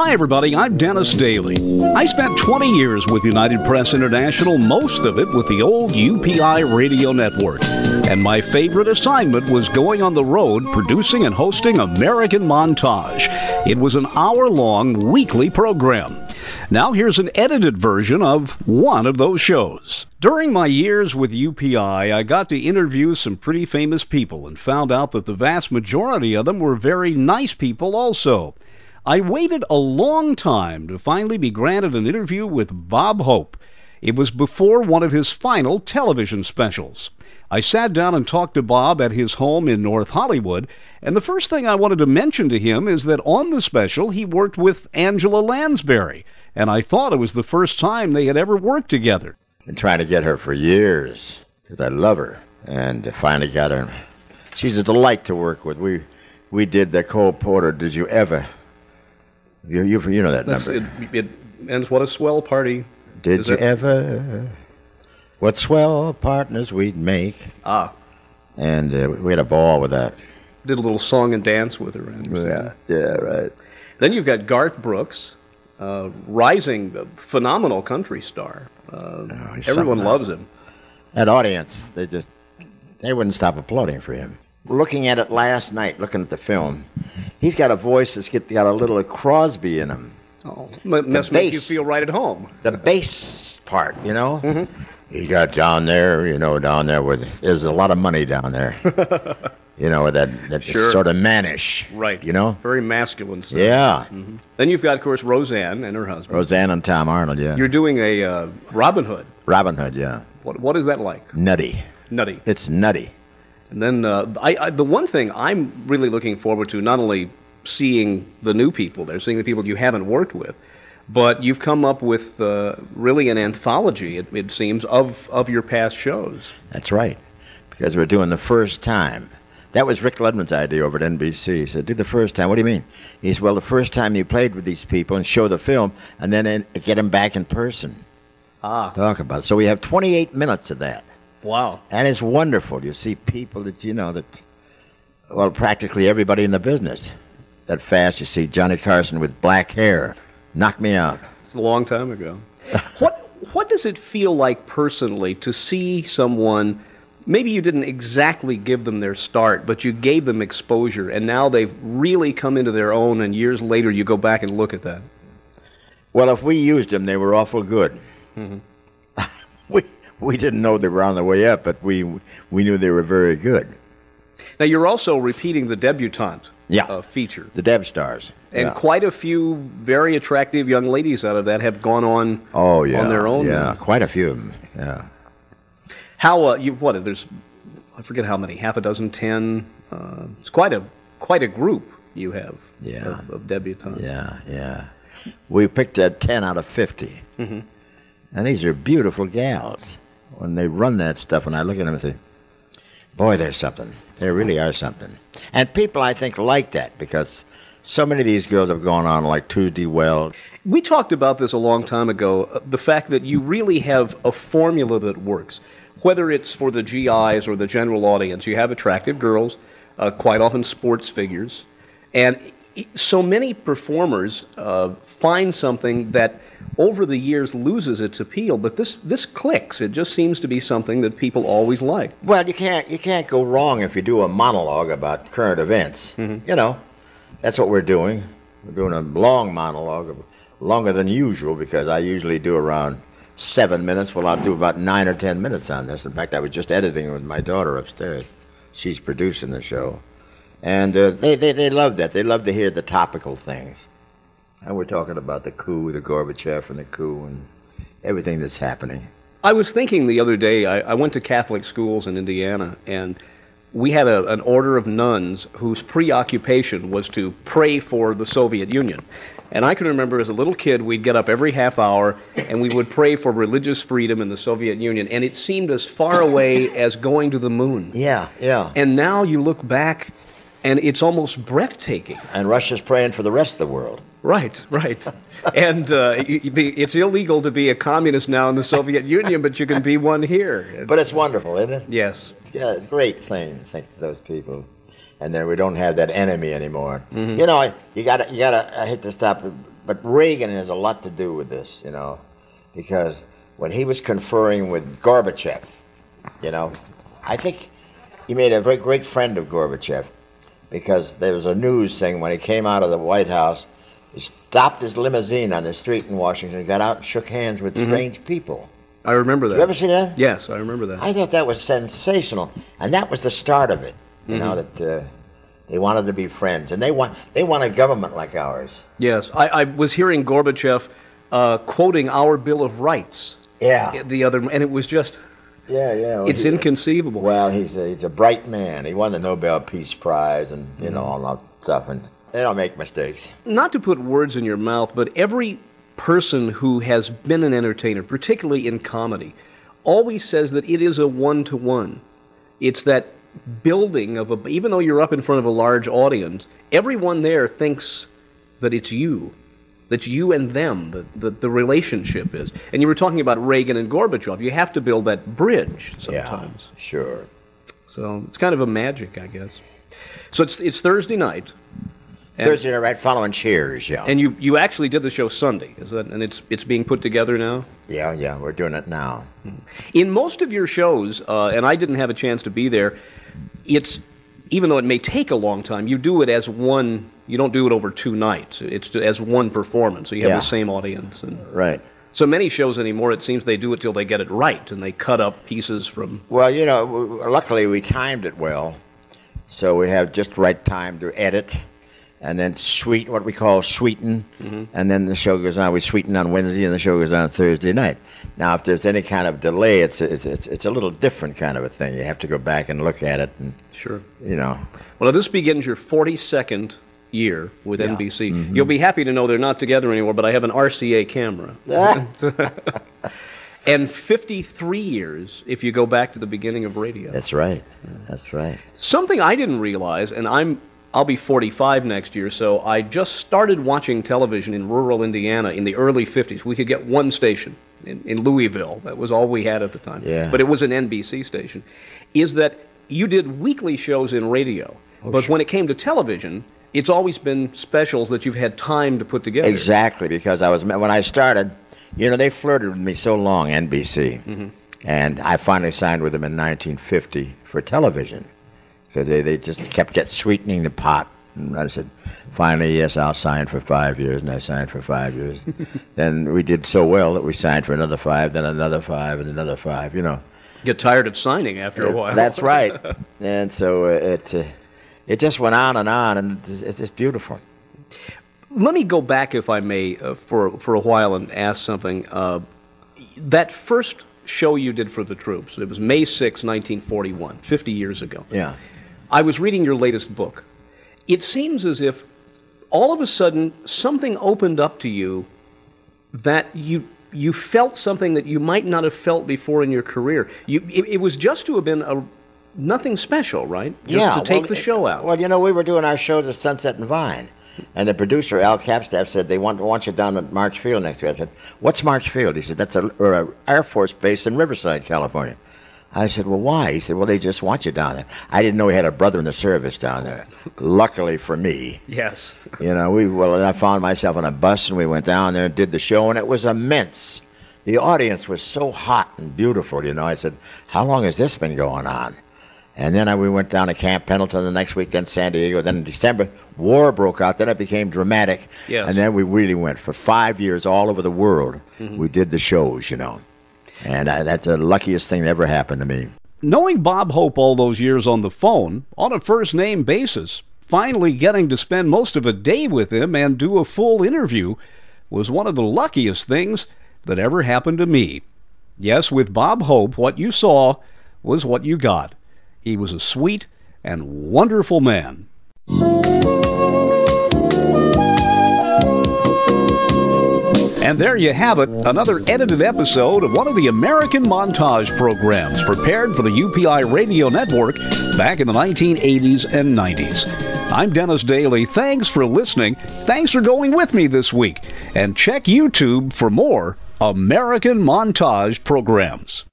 Hi, everybody. I'm Dennis Daly. I spent 20 years with United Press International, most of it with the old UPI Radio Network. And my favorite assignment was going on the road producing and hosting American Montage. It was an hour-long weekly program. Now here's an edited version of one of those shows. During my years with UPI, I got to interview some pretty famous people and found out that the vast majority of them were very nice people also. I waited a long time to finally be granted an interview with Bob Hope. It was before one of his final television specials. I sat down and talked to Bob at his home in North Hollywood, and the first thing I wanted to mention to him is that on the special he worked with Angela Lansbury, and I thought it was the first time they had ever worked together. Been trying to get her for years, because I love her, and finally got her. She's a delight to work with. We did the Cole Porter, Did You Ever? You know that number. It ends, what a swell party. Did you ever? What swell partners we'd make. And we had a ball with that. Did a little song and dance with her. Yeah, right. Then you've got Garth Brooks, rising, phenomenal country star. Everyone loves him. That audience, they wouldn't stop applauding for him. Looking at it last night, looking at the film, he's got a voice that's got a little Crosby in him. Oh, must make you feel right at home. The bass part, you know? Mm-hmm. He got down there where there's a lot of money down there. That sure. Sort of mannish. Right. Very masculine stuff. Yeah. Mm-hmm. Then you've got, of course, Roseanne and her husband. Roseanne and Tom Arnold, yeah. You're doing a Robin Hood. Robin Hood, yeah. What is that like? Nutty. It's nutty. And then the one thing I'm really looking forward to, not only seeing the new people there, seeing the people you haven't worked with, but you've come up with really an anthology, it seems, of your past shows. That's right, because we're doing the first time. That was Rick Ludman's idea over at NBC. He said, do the first time. What do you mean? He said, well, the first time you played with these people and show the film, and then get them back in person. Talk about it. So we have 28 minutes of that. Wow. And it's wonderful. You see people that practically everybody in the business. That fast, you see Johnny Carson with black hair. Knock me out. It's a long time ago. What does it feel like personally to see someone, maybe you didn't exactly give them their start, but you gave them exposure, and now they've really come into their own, and years later you go back and look at that? Well, if we used them, they were awful good. Mm-hmm. We didn't know they were on the way up, but we knew they were very good. Now, you're also repeating the debutante feature. The Deb Stars. And quite a few very attractive young ladies out of that have gone on on their own. Yeah, now. Quite a few of them, yeah. How, there's, I forget how many, half a dozen, 10, it's quite a group you have of debutantes. Yeah. We picked 10 out of 50. Mm-hmm. And these are beautiful gals. When they run that stuff, and I look at them and say, boy, there's something. There really are something. And people, I think, like that, because so many of these girls have gone on, like Tuesday Wells. We talked about this a long time ago, the fact that you really have a formula that works. Whether it's for the GIs or the general audience, you have attractive girls, quite often sports figures, and so many performers find something that over the years loses its appeal, but this clicks. It just seems to be something that people always like. Well, you can't go wrong if you do a monologue about current events. Mm-hmm. That's what we're doing. We're doing a long monologue, longer than usual, because I usually do around 7 minutes. Well, I'll do about 9 or 10 minutes on this. In fact, I was just editing with my daughter upstairs. She's producing the show. And they love that. They love to hear the topical things. And we're talking about the coup, the Gorbachev and the coup, and everything that's happening. I was thinking the other day, I went to Catholic schools in Indiana, and we had an order of nuns whose preoccupation was to pray for the Soviet Union. And I can remember as a little kid, we'd get up every half hour, and we would pray for religious freedom in the Soviet Union, and it seemed as far away as going to the moon. Yeah. And now you look back, and it's almost breathtaking. And Russia's praying for the rest of the world. Right. And it's illegal to be a communist now in the Soviet Union, but you can be one here. But it's wonderful, isn't it? Yes. Yeah, great thing to think of those people. And then we don't have that enemy anymore. Mm-hmm. You gotta, I hate to stop But Reagan has a lot to do with this, you know, because when he was conferring with Gorbachev, you know, I think he made a very great friend of Gorbachev, because there was a news thing when he came out of the White House. He stopped his limousine on the street in Washington, got out and shook hands with strange people. I remember that. Did you ever see that? Yes, I remember that. I thought that was sensational, and that was the start of it. You know, that they wanted to be friends, and they want a government like ours. Yes, I was hearing Gorbachev quoting our Bill of Rights. Yeah. The other, and it was just. Yeah. Well, it's inconceivable. Well, he's a bright man. He won the Nobel Peace Prize, and you know all that stuff, and they don't make mistakes. Not to put words in your mouth, but every person who has been an entertainer, particularly in comedy, always says that it is a one-to-one. It's that building of even though you're up in front of a large audience, everyone there thinks that it's you. That's you and them, the relationship is. And you were talking about Reagan and Gorbachev. You have to build that bridge sometimes. Yeah, sure. So it's kind of a magic, I guess. So it's Thursday night. Thursday night, right, following Cheers, yeah. And you actually did the show Sunday, is that? And it's being put together now? Yeah, we're doing it now. In most of your shows, and I didn't have a chance to be there, it's, even though it may take a long time, you do it as one. You don't do it over 2 nights. It's as one performance, so you have the same audience. Right. So many shows anymore, it seems they do it till they get it right, and they cut up pieces from... Well, you know, luckily we timed it well, so we have just right time to edit, and then what we call sweeten, and then the show goes on. We sweeten on Wednesday, and the show goes on Thursday night. Now, if there's any kind of delay, it's a little different kind of a thing. You have to go back and look at it, and sure, you know. Well, this begins your 42nd year with NBC. You'll be happy to know they're not together anymore, but I have an RCA camera. And 53 years if you go back to the beginning of radio. That's right. That's right. Something I didn't realize, and I'll be 45 next year, so I just started watching television in rural Indiana in the early 50s. We could get one station in Louisville. That was all we had at the time. Yeah. But it was an NBC station. Is that you did weekly shows in radio, but when it came to television, it's always been specials that you've had time to put together. Exactly, because when I started, you know, they flirted with me so long, NBC, and I finally signed with them in 1950 for television. So they just kept sweetening the pot. And I said, finally, yes, I'll sign for 5 years. And I signed for 5 years. Then we did so well that we signed for another 5, then another 5, and another 5, you know. Get tired of signing after a while. That's right. And so it just went on, and it's just beautiful. Let me go back, if I may, for a while and ask something. That first show you did for the troops, it was May 6, 1941, 50 years ago. Yeah. I was reading your latest book. It seems as if all of a sudden something opened up to you that you felt something that you might not have felt before in your career. It was just to have been nothing special, right? Just to take the show out. Well, you know, we were doing our shows at Sunset and Vine, and the producer, Al Capstaff, said they want you down at March Field next week. I said, what's March Field? He said, that's an Air Force base in Riverside, California. I said, well, why? He said, well, they just want you down there. I didn't know he had a brother in the service down there. Luckily for me. Yes. You know, I found myself on a bus, and we went down there and did the show, and it was immense. The audience was so hot and beautiful, you know. I said, how long has this been going on? And then we went down to Camp Pendleton the next week, then San Diego. Then in December, war broke out. Then it became dramatic. Yes. And then we really went for 5 years all over the world. We did the shows, you know. And that's the luckiest thing that ever happened to me. Knowing Bob Hope all those years on the phone, on a first-name basis, finally getting to spend most of a day with him and do a full interview was one of the luckiest things that ever happened to me. Yes, with Bob Hope, what you saw was what you got. He was a sweet and wonderful man. And there you have it, another edited episode of one of the American Montage programs prepared for the UPI Radio Network back in the 1980s and 90s. I'm Dennis Daly. Thanks for listening. Thanks for going with me this week. And check YouTube for more American Montage programs.